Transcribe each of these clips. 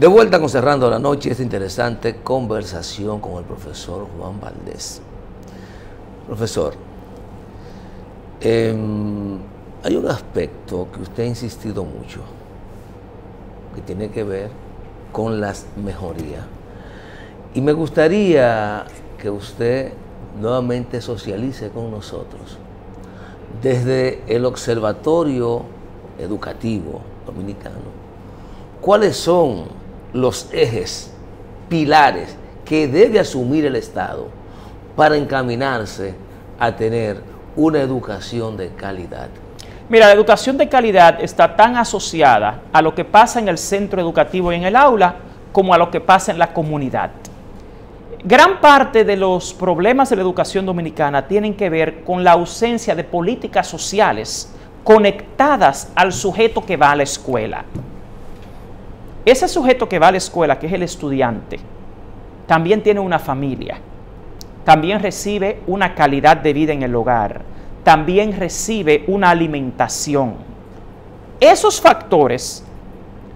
De vuelta con Cerrando la Noche, esta interesante conversación con el profesor Juan Valdés. Profesor, hay un aspecto que usted ha insistido mucho, que tiene que ver con las mejorías. Y me gustaría que usted nuevamente socialice con nosotros desde el Observatorio Educativo Dominicano. ¿Cuáles son los ejes, pilares que debe asumir el Estado para encaminarse a tener una educación de calidad? Mira, la educación de calidad está tan asociada a lo que pasa en el centro educativo y en el aula como a lo que pasa en la comunidad. Gran parte de los problemas de la educación dominicana tienen que ver con la ausencia de políticas sociales conectadas al sujeto que va a la escuela. Ese sujeto que va a la escuela, que es el estudiante, también tiene una familia, también recibe una calidad de vida en el hogar, también recibe una alimentación. Esos factores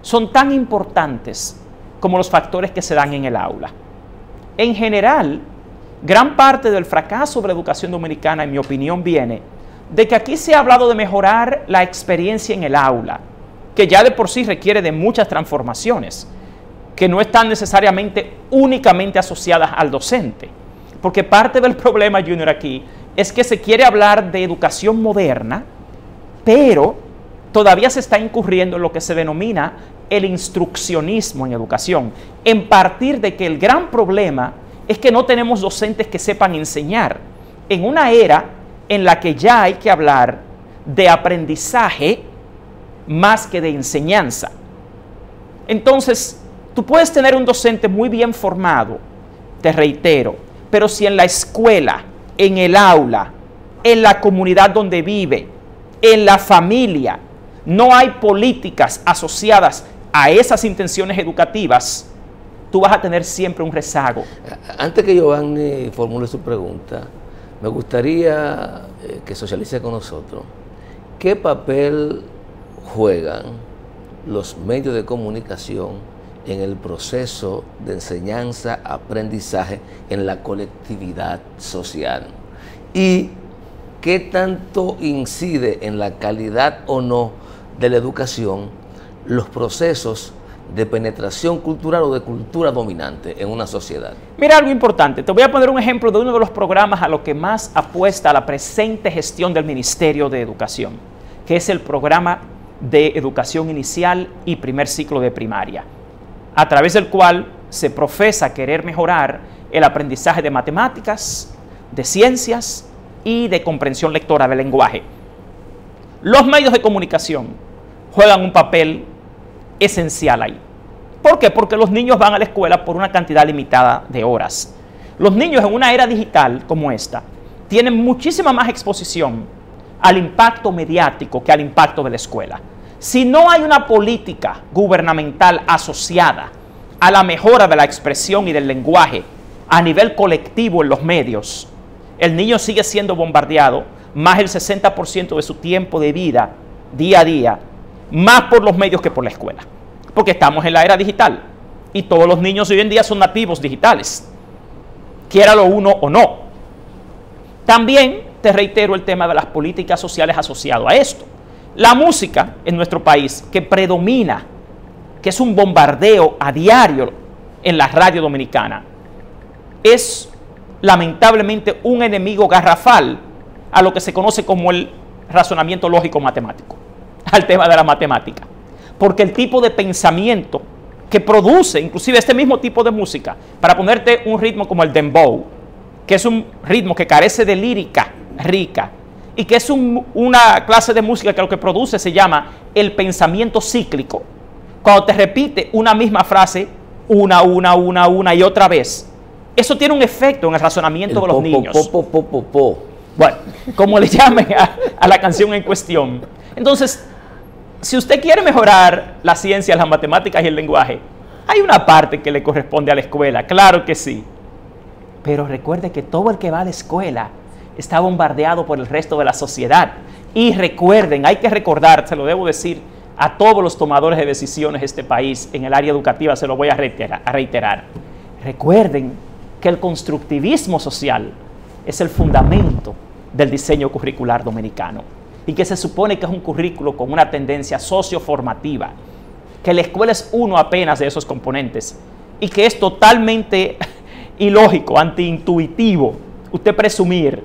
son tan importantes como los factores que se dan en el aula. En general, gran parte del fracaso de la educación dominicana, en mi opinión, viene de que aquí se ha hablado de mejorar la experiencia en el aula, que ya de por sí requiere de muchas transformaciones, que no están necesariamente únicamente asociadas al docente. Porque parte del problema, Junior, aquí, es que se quiere hablar de educación moderna, pero todavía se está incurriendo en lo que se denomina el instruccionismo en educación, en partir de que el gran problema es que no tenemos docentes que sepan enseñar, en una era en la que ya hay que hablar de aprendizaje más que de enseñanza. Entonces, tú puedes tener un docente muy bien formado, te reitero, pero si en la escuela, en el aula, en la comunidad donde vive, en la familia, no hay políticas asociadas a esas intenciones educativas, tú vas a tener siempre un rezago. Antes que Giovanni formule su pregunta, me gustaría que socialice con nosotros qué papel juegan los medios de comunicación en el proceso de enseñanza-aprendizaje en la colectividad social y qué tanto incide en la calidad o no de la educación los procesos de penetración cultural o de cultura dominante en una sociedad. Mira algo importante, te voy a poner un ejemplo de uno de los programas a lo que más apuesta la presente gestión del Ministerio de Educación, que es el programa de educación inicial y primer ciclo de primaria, a través del cual se profesa querer mejorar el aprendizaje de matemáticas, de ciencias y de comprensión lectora del lenguaje. Los medios de comunicación juegan un papel esencial ahí. ¿Por qué? Porque los niños van a la escuela por una cantidad limitada de horas. Los niños en una era digital como esta tienen muchísima más exposición al impacto mediático que al impacto de la escuela. Si no hay una política gubernamental asociada a la mejora de la expresión y del lenguaje a nivel colectivo en los medios, el niño sigue siendo bombardeado más del 60% de su tiempo de vida, día a día, más por los medios que por la escuela. Porque estamos en la era digital y todos los niños hoy en día son nativos digitales, quiéralo uno o no. También te reitero el tema de las políticas sociales asociado a esto. La música en nuestro país, que predomina, que es un bombardeo a diario en la radio dominicana, es lamentablemente un enemigo garrafal a lo que se conoce como el razonamiento lógico matemático, al tema de la matemática. Porque el tipo de pensamiento que produce, inclusive este mismo tipo de música, para ponerte un ritmo como el dembow, que es un ritmo que carece de lírica rica, y que es una clase de música que lo que produce se llama el pensamiento cíclico. Cuando te repite una misma frase una y otra vez, eso tiene un efecto en el razonamiento de los niños. Bueno, como le llamen a la canción en cuestión. Entonces, si usted quiere mejorar la ciencia, las matemáticas y el lenguaje, hay una parte que le corresponde a la escuela, claro que sí. Pero recuerde que todo el que va a la escuela está bombardeado por el resto de la sociedad. Y recuerden, hay que recordar, se lo debo decir a todos los tomadores de decisiones de este país en el área educativa, se lo voy a reiterar. Recuerden que el constructivismo social es el fundamento del diseño curricular dominicano y que se supone que es un currículo con una tendencia socioformativa, que la escuela es uno apenas de esos componentes y que es totalmente ilógico, antiintuitivo, usted presumir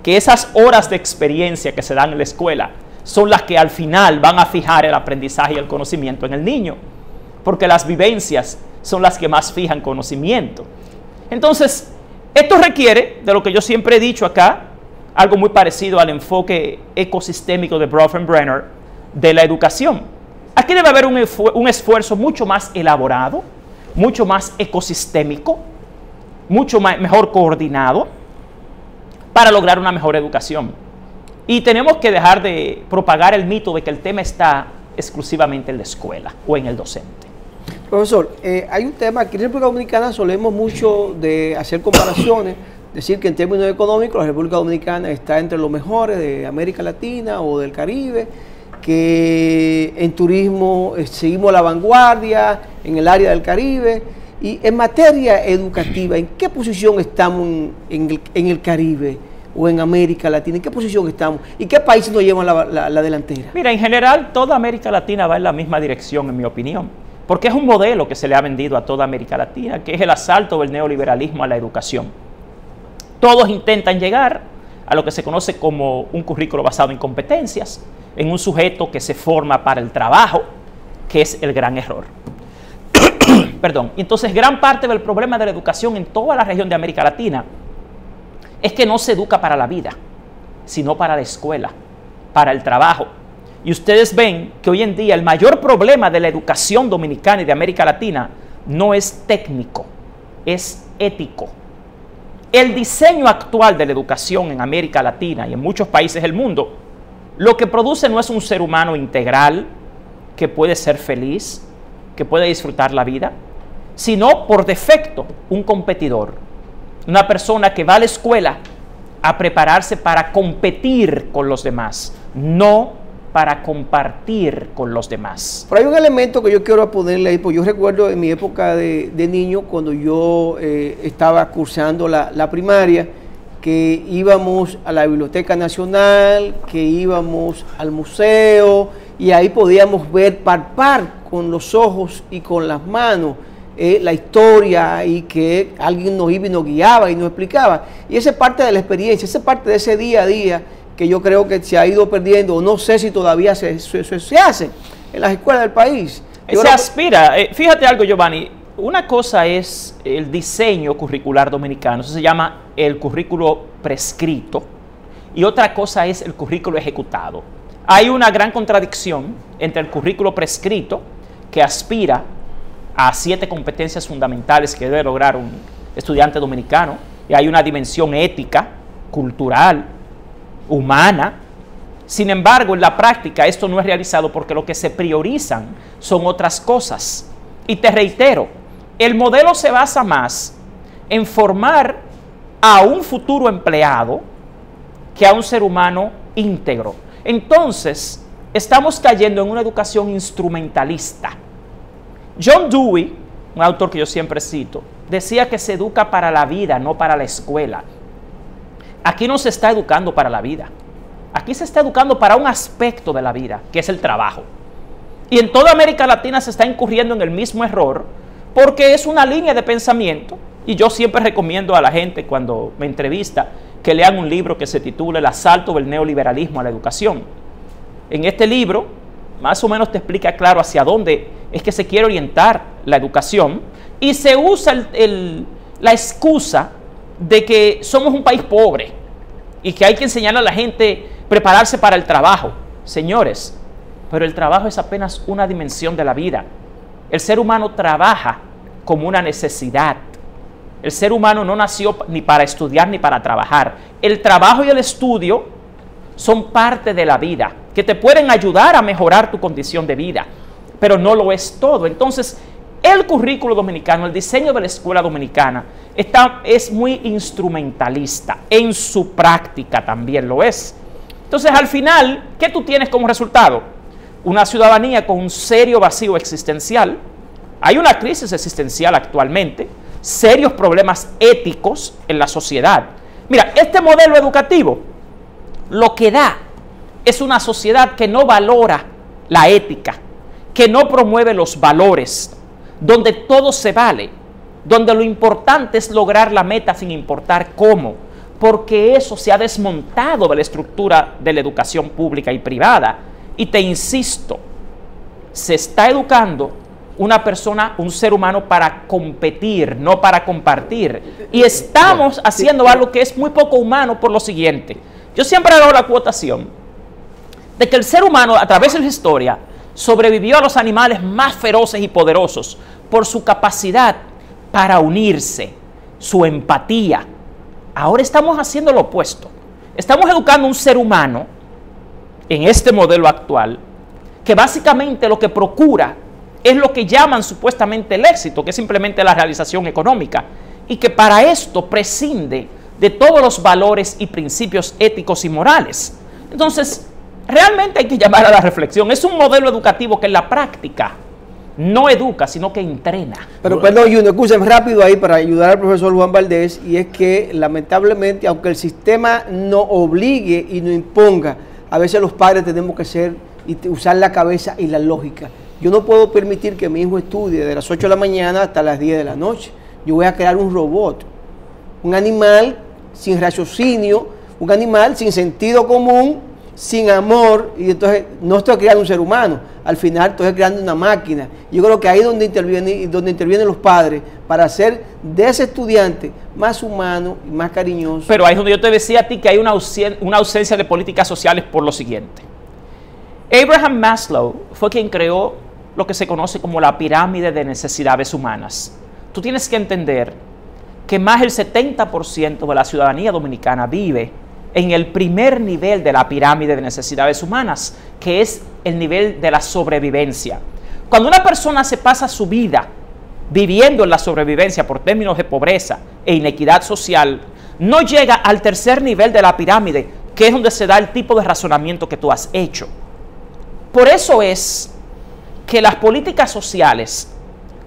que esas horas de experiencia que se dan en la escuela son las que al final van a fijar el aprendizaje y el conocimiento en el niño, porque las vivencias son las que más fijan conocimiento. Entonces, esto requiere, de lo que yo siempre he dicho acá, algo muy parecido al enfoque ecosistémico de Bronfenbrenner de la educación. Aquí debe haber un esfuerzo mucho más elaborado, mucho más ecosistémico, mucho mejor coordinado para lograr una mejor educación. Y tenemos que dejar de propagar el mito de que el tema está exclusivamente en la escuela o en el docente. Profesor, hay un tema, aquí en la República Dominicana solemos mucho de hacer comparaciones, decir que en términos económicos la República Dominicana está entre los mejores de América Latina o del Caribe, que en turismo seguimos a la vanguardia, en el área del Caribe, y en materia educativa, ¿en qué posición estamos en el Caribe o en América Latina? ¿En qué posición estamos? ¿Y qué países nos llevan la delantera? Mira, en general toda América Latina va en la misma dirección, en mi opinión, porque es un modelo que se le ha vendido a toda América Latina, que es el asalto del neoliberalismo a la educación. Todos intentan llegar a lo que se conoce como un currículo basado en competencias, en un sujeto que se forma para el trabajo, que es el gran error. Perdón. Entonces, gran parte del problema de la educación en toda la región de América Latina es que no se educa para la vida, sino para la escuela, para el trabajo. Y ustedes ven que hoy en día el mayor problema de la educación dominicana y de América Latina no es técnico, es ético. El diseño actual de la educación en América Latina y en muchos países del mundo, lo que produce no es un ser humano integral que puede ser feliz, que puede disfrutar la vida, sino por defecto un competidor, una persona que va a la escuela a prepararse para competir con los demás, no para compartir con los demás. Pero hay un elemento que yo quiero ponerle ahí, porque yo recuerdo en mi época de niño, cuando yo estaba cursando la primaria, que íbamos a la Biblioteca Nacional, que íbamos al museo, y ahí podíamos ver, palpar con los ojos y con las manos la historia, y que alguien nos iba y nos guiaba y nos explicaba. Y esa es parte de la experiencia, esa es parte de ese día a día que yo creo que se ha ido perdiendo, o no sé si todavía se hace en las escuelas del país. Se aspira, fíjate algo, Giovanni, una cosa es el diseño curricular dominicano, eso se llama el currículo prescrito, y otra cosa es el currículo ejecutado. Hay una gran contradicción entre el currículo prescrito, que aspira a 7 competencias fundamentales que debe lograr un estudiante dominicano, y hay una dimensión ética, cultural, humana. Sin embargo, en la práctica esto no es realizado porque lo que se priorizan son otras cosas. Y te reitero, el modelo se basa más en formar a un futuro empleado que a un ser humano íntegro. Entonces, estamos cayendo en una educación instrumentalista. John Dewey, un autor que yo siempre cito, decía que se educa para la vida, no para la escuela. Aquí no se está educando para la vida. Aquí se está educando para un aspecto de la vida, que es el trabajo. Y en toda América Latina se está incurriendo en el mismo error, porque es una línea de pensamiento. Y yo siempre recomiendo a la gente cuando me entrevista que lean un libro que se titula El asalto del neoliberalismo a la educación. En este libro, más o menos te explica claro hacia dónde es que se quiere orientar la educación, y se usa la excusa de que somos un país pobre y que hay que enseñar a la gente prepararse para el trabajo. Señores, pero el trabajo es apenas una dimensión de la vida. El ser humano trabaja como una necesidad. El ser humano no nació ni para estudiar ni para trabajar. El trabajo y el estudio son parte de la vida, que te pueden ayudar a mejorar tu condición de vida, pero no lo es todo. Entonces, el currículo dominicano, el diseño de la escuela dominicana, es muy instrumentalista. En su práctica también lo es. Entonces, al final, ¿qué tú tienes como resultado? una ciudadanía con un serio vacío existencial. Hay una crisis existencial actualmente, serios problemas éticos en la sociedad. Mira, este modelo educativo lo que da es una sociedad que no valora la ética, que no promueve los valores, donde todo se vale, donde lo importante es lograr la meta sin importar cómo, porque eso se ha desmontado de la estructura de la educación pública y privada. Y te insisto, se está educando una persona, un ser humano para competir, no para compartir. Y estamos haciendo algo que es muy poco humano por lo siguiente. Yo siempre hago la acotación de que el ser humano a través de la historia sobrevivió a los animales más feroces y poderosos por su capacidad para unirse, su empatía. Ahora estamos haciendo lo opuesto. Estamos educando a un ser humano en este modelo actual que básicamente lo que procura es lo que llaman supuestamente el éxito, que es simplemente la realización económica, y que para esto prescinde de todos los valores y principios éticos y morales. Entonces, realmente hay que llamar a la reflexión. Es un modelo educativo que en la práctica no educa, sino que entrena. Pero perdón, Junior, escúchame rápido ahí para ayudar al profesor Juan Valdés, y es que lamentablemente, aunque el sistema no obligue y no imponga, a veces los padres tenemos que ser y usar la cabeza y la lógica. Yo no puedo permitir que mi hijo estudie de las 8 de la mañana hasta las 10 de la noche. Yo voy a crear un robot, un animal sin raciocinio, un animal sin sentido común, sin amor, y entonces no estoy creando un ser humano, al final estoy creando una máquina. Yo creo que ahí es donde intervienen los padres para hacer de ese estudiante más humano y más cariñoso. Pero ahí es donde yo te decía a ti que hay una ausencia de políticas sociales por lo siguiente. Abraham Maslow fue quien creó lo que se conoce como la pirámide de necesidades humanas. Tú tienes que entender que más del 70% de la ciudadanía dominicana vive en el primer nivel de la pirámide de necesidades humanas, que es el nivel de la sobrevivencia. Cuando una persona se pasa su vida viviendo en la sobrevivencia por términos de pobreza e inequidad social, no llega al tercer nivel de la pirámide, que es donde se da el tipo de razonamiento que tú has hecho. Por eso es que las políticas sociales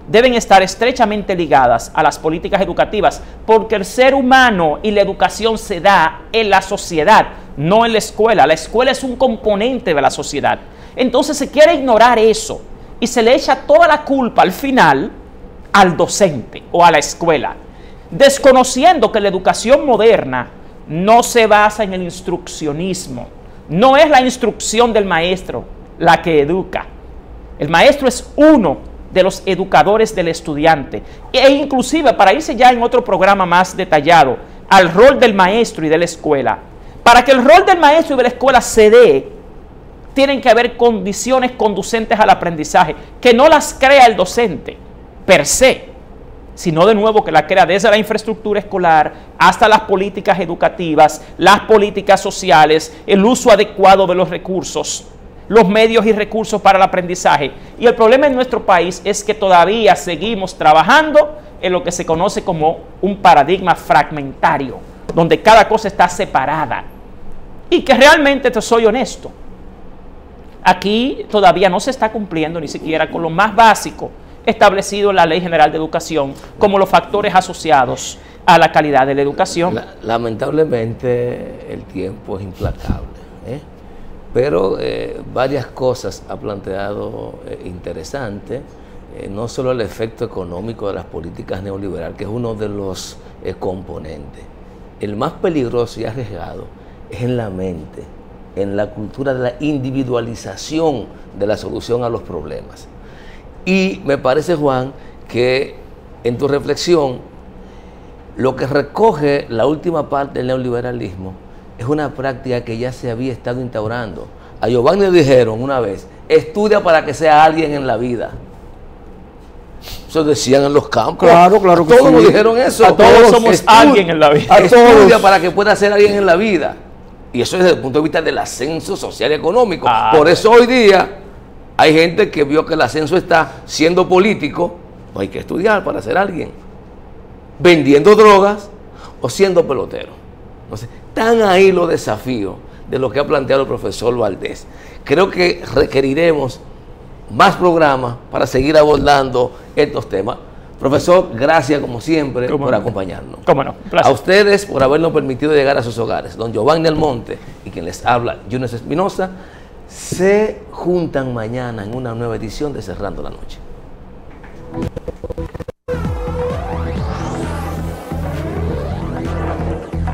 deben estar estrechamente ligadas a las políticas educativas, porque el ser humano y la educación se da en la sociedad, no en la escuela. La escuela es un componente de la sociedad. Entonces se quiere ignorar eso y se le echa toda la culpa al final al docente o a la escuela, desconociendo que la educación moderna no se basa en el instruccionismo. No es la instrucción del maestro la que educa. El maestro es uno de los educadores del estudiante. E inclusive, para irse ya en otro programa más detallado, al rol del maestro y de la escuela. Para que el rol del maestro y de la escuela se dé, tienen que haber condiciones conducentes al aprendizaje, que no las crea el docente per se, sino de nuevo que la crea desde la infraestructura escolar hasta las políticas educativas, las políticas sociales, el uso adecuado de los recursos, los medios y recursos para el aprendizaje. Y el problema en nuestro país es que todavía seguimos trabajando en lo que se conoce como un paradigma fragmentario, donde cada cosa está separada. Y que realmente, te soy honesto, aquí todavía no se está cumpliendo ni siquiera con lo más básico establecido en la Ley General de Educación, como los factores asociados a la calidad de la educación. Lamentablemente el tiempo es implacable, pero varias cosas ha planteado interesantes, no solo el efecto económico de las políticas neoliberales, que es uno de los componentes. El más peligroso y arriesgado es en la mente, en la cultura de la individualización de la solución a los problemas. Y me parece, Juan, que en tu reflexión, lo que recoge la última parte del neoliberalismo es una práctica que ya se había estado instaurando. A Giovanni le dijeron una vez: estudia para que sea alguien en la vida. Eso decían en los campos. Claro, claro que todos sí. nos dijeron eso. A todos somos alguien en la vida. Estudia para que pueda ser alguien en la vida. Y eso es desde el punto de vista del ascenso social y económico. Por eso hoy día hay gente que vio que el ascenso está siendo político. No hay que estudiar para ser alguien. Vendiendo drogas o siendo pelotero. Entonces, están ahí los desafíos de lo que ha planteado el profesor Valdés. Creo que requeriremos más programas para seguir abordando estos temas. Profesor, gracias como siempre por acompañarnos. Cómo no, un placer. A ustedes por habernos permitido llegar a sus hogares. Don Giovanni Almonte y quien les habla, Yunes Espinosa, se juntan mañana en una nueva edición de Cerrando la Noche.